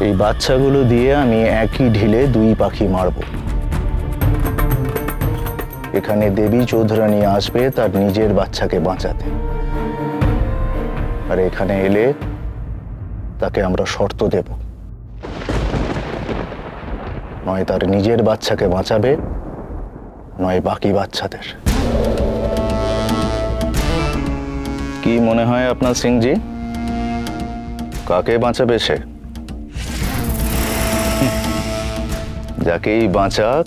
এই বাচ্চাগুলো দিয়ে আমি একই ঢিলে দুই পাখি মারব। এখানে দেবী চৌধুরানী আসবে তার নিজের বাচ্চাকে বাঁচাতে, আর এখানে এলে তাকে আমরা শর্ত দেব, নয় তার নিজের বাচ্চাকে বাঁচাবে, নয় বাকি বাচ্চাদের। কি মনে হয় আপনার সিংজি, কাকে বাঁচাবে সে? যাকেই বাঁচাক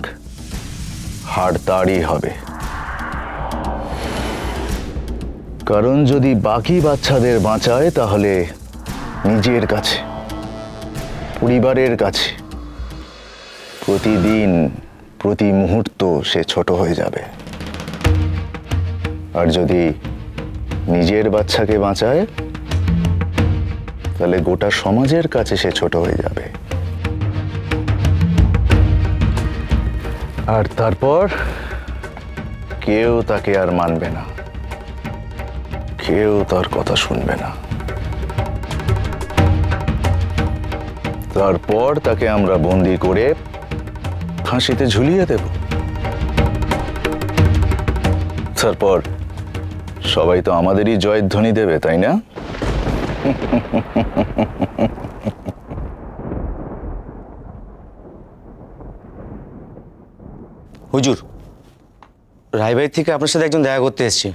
হাড় তাড়ই হবে। কারণ যদি বাকি বাচ্চাদের বাঁচায় তাহলে নিজের কাছে, পরিবারের কাছে প্রতিদিন প্রতি মুহূর্ত সে ছোট হয়ে যাবে। আর যদি নিজের বাচ্চাকে বাঁচায় তাহলে গোটা সমাজের কাছে সে ছোট হয়ে যাবে। আর তারপর কেউ তাকে আর মানবে না, কেউ তার কথা শুনবে না। তারপর তাকে আমরা বন্দি করে ফাঁসিতে ঝুলিয়ে দেব। তারপর সবাই তো আমাদেরই জয়ধ্বনি দেবে, তাই না? হুজুর, রায়বাড়ি থেকে আপনার সাথে একজন দেখা করতে এসেছে।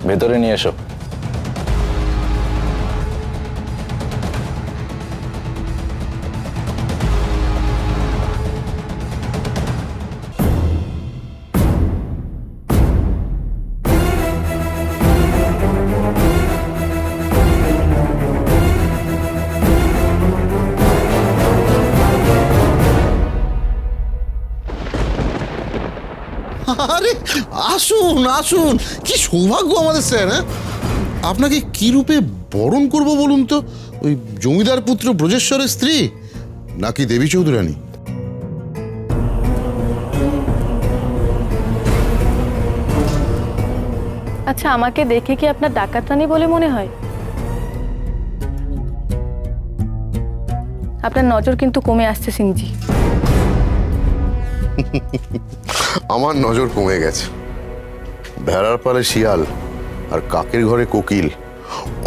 ভেতরে নিয়ে এসো। আরে আসুন আসুন, কি সৌভাগ্য আমাদের স্যার। হ্যাঁ, আপনাকে কি রূপে বরণ করব বলুন তো? ওই জমিদার পুত্র ব্রজেশ্বরের স্ত্রী, নাকি দেবী চৌধুরানী? আচ্ছা, আমাকে দেখে কি আপনার ডাকাত রানী বলে মনে হয়? আপনার নজর কিন্তু কমে আসছে সিংজি। আমার নজর কমে গেছে। ভেড়ার পালে শিয়াল আর কাকের ঘরে কোকিল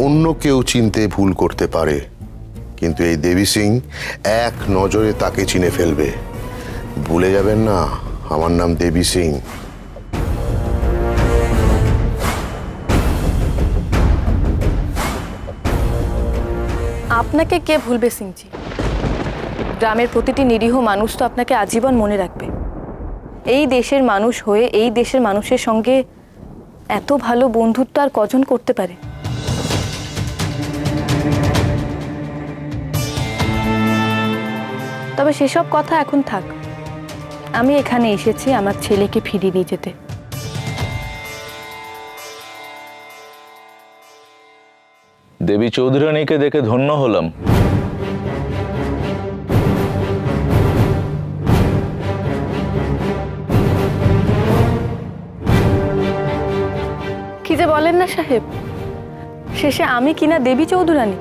অন্য কেউ চিনতে ভুল করতে পারে, কিন্তু এই দেবী সিং এক নজরে তাকে চিনে ফেলবে। ভুলে যাবেন না, আমার নাম দেবী সিং। আপনাকে কে ভুলবে সিংজি? গ্রামের প্রতিটি নিরীহ মানুষ তো আপনাকে আজীবন মনে রাখবে। এই দেশের মানুষ হয়ে এই দেশের মানুষের সঙ্গে এত ভালো বন্ধুত্ব আর কজন করতে পারে? তবে সেসব কথা এখন থাক। আমি এখানে এসেছি আমার ছেলেকে ফিরিয়ে নিয়ে যেতে। দেবী চৌধুরানীকে দেখে ধন্য হলাম। কি যে বলেন না সাহেব, শেষে আমি কিনা দেবী চৌধুরানী?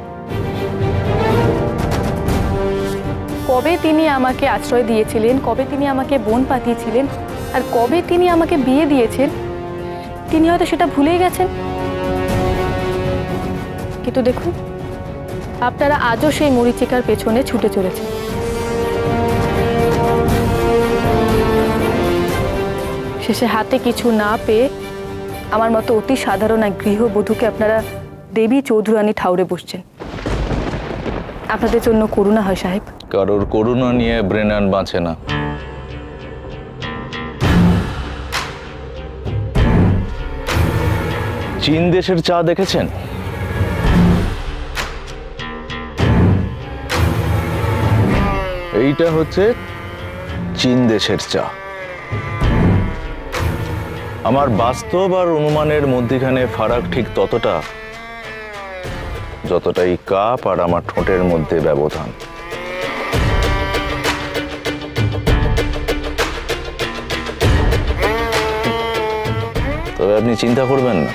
কবে তিনি আমাকে আশ্রয় দিয়েছিলেন, কবে তিনি আমাকে বোন পাঠিয়েছিলেন, আর কবে তিনি আমাকে বিয়ে দিয়েছেন, তিনি হয়তো সেটা ভুলেই গেছেন। কিন্তু দেখুন, আপনারা আজও সেই মরীচিকার পেছনে ছুটে চলেছেন। শেষে হাতে কিছু না পেয়ে আমার মতো অতি সাধারণ এক গৃহবধূকে আপনারা দেবী চৌধুরানী ঠাউরে বসছেন। আপনাদের জন্য করুণা হয় সাহেব। কারোর করুণা নিয়ে ব্রেনান বাঁচে না। চীন দেশের চা দেখেছেন? এইটা হচ্ছে চীন দেশের চা। আমার বাস্তব আর অনুমানের মধ্যখানে ফারাক ঠিক ততটা, যতটা এই কাপ আর আমার ঠোঁটের মধ্যে ব্যবধান। তবে আপনি চিন্তা করবেন না,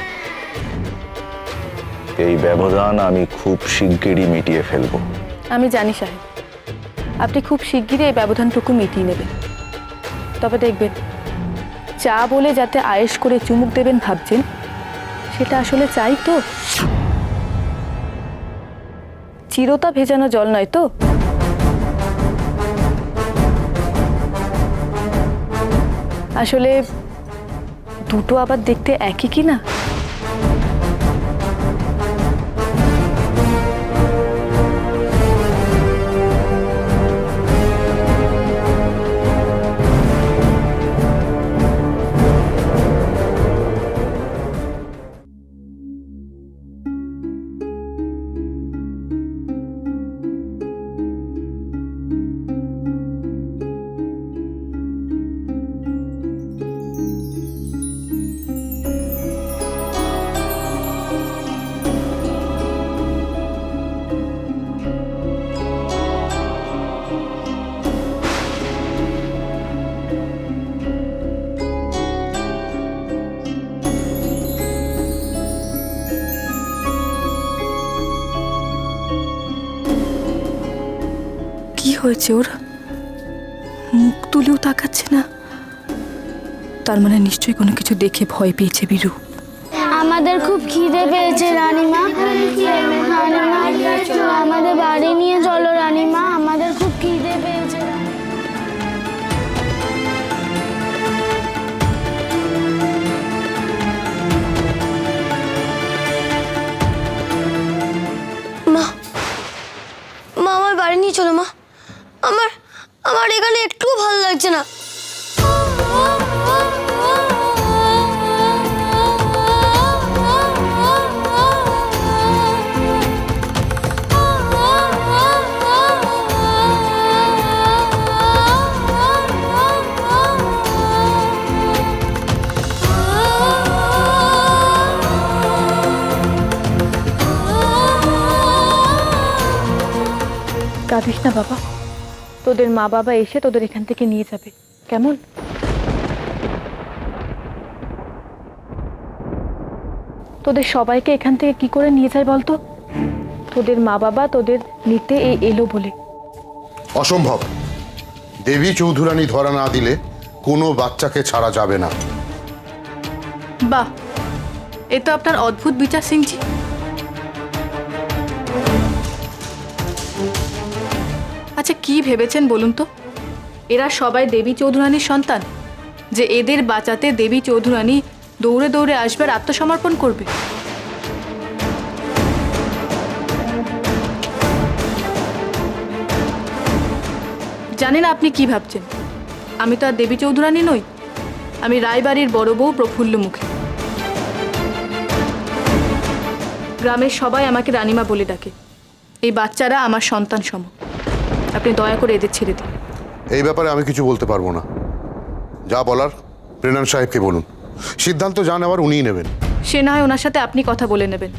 এই ব্যবধান আমি খুব শিগগিরই মিটিয়ে ফেলবো। আমি জানি সাহেব, আপনি খুব শিগগিরই এই ব্যবধানটুকু মিটিয়ে নেবেন। তবে দেখবেন, চা বলে যাতে আয়েশ করে চুমুক দেবেন ভাবছেন, সেটা আসলে চাই তো? চিরতা ভেজানো জল নয় তো? আসলে দুটো আবার দেখতে একই কি না? কি হয়েছে ওর? মুখ তুলেও তাকাচ্ছে না। তার মানে নিশ্চয়ই কোনো কিছু দেখে ভয় পেয়েছে বীরু। আমাদের খুব খিদে পেয়েছে রানীমা। রানীমা, আমাদের বাড়ি নিয়ে চলো রানীমা, আমাদের খুব খিদে পেয়েছে। মা, মা আমার বাড়ি নিয়ে চলো মা। আমার আমার এখানে একটুও ভালো লাগছে না। কাঁদিস না বাবা, তোদের মা বাবা এসে তোদের এখান থেকে নিয়ে যাবে, কেমন? তোদের সবাইকে এখান থেকে কি করে নিয়ে যায় বলতো? তোদের মা বাবা তোদের নিতে এলো বলে। অসম্ভব। দেবী চৌধুরানী ধরা না দিলে কোনো বাচ্চাকে ছাড়া যাবে না। বাহ, এ তো আপনার অদ্ভুত বিচার সিংজি। আচ্ছা, কি ভেবেছেন বলুন তো? এরা সবাই দেবী চৌধুরানীর সন্তান, যে এদের বাঁচাতে দেবী চৌধুরানী দৌড়ে দৌড়ে আসবে আর আত্মসমর্পণ করবে? জানেন আপনি কি ভাবছেন? আমি তো আর দেবী চৌধুরানী নই, আমি রায়বাড়ির বড় বউ প্রফুল্ল মুখী। গ্রামের সবাই আমাকে রানীমা বলে ডাকে। এই বাচ্চারা আমার সন্তান সম। আপনি দয়া করে এদের ছেড়ে দিন। এই ব্যাপারে আমি কিছু বলতে পারবো না। যা বলার প্রেরণ সাহেবকে বলুন, সিদ্ধান্ত যা নেওয়ার উনিই নেবেন। সে না হয় ওনার সাথে আপনি কথা বলে নেবেন।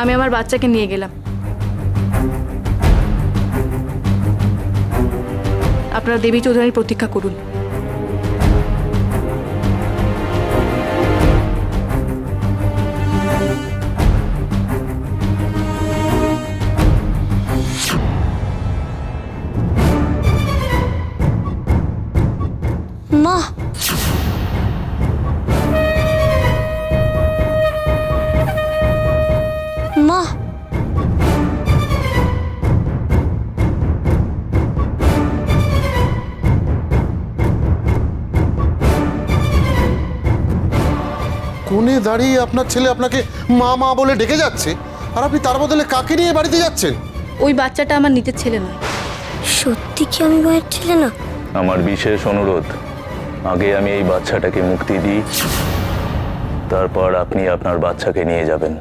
আমি আমার বাচ্চাকে নিয়ে গেলাম। আপনারা দেবী চৌধুরানীর প্রতীক্ষা করুন। মা, মা, কোণে দাঁড়িয়ে আপনার ছেলে আপনাকে মা মা বলে ডেকে যাচ্ছে, আর আপনি তার বদলে কাকে নিয়ে বাড়িতে যাচ্ছেন? ওই বাচ্চাটা আমার নিজের ছেলে নয়। সত্যি কি আমি মায়ের ছেলে না? আমার বিশেষ অনুরোধ, আগে আমি এই বাচ্চাটাকে মুক্তি দিই, তারপর আপনি আপনার বাচ্চাকে নিয়ে যাবেন।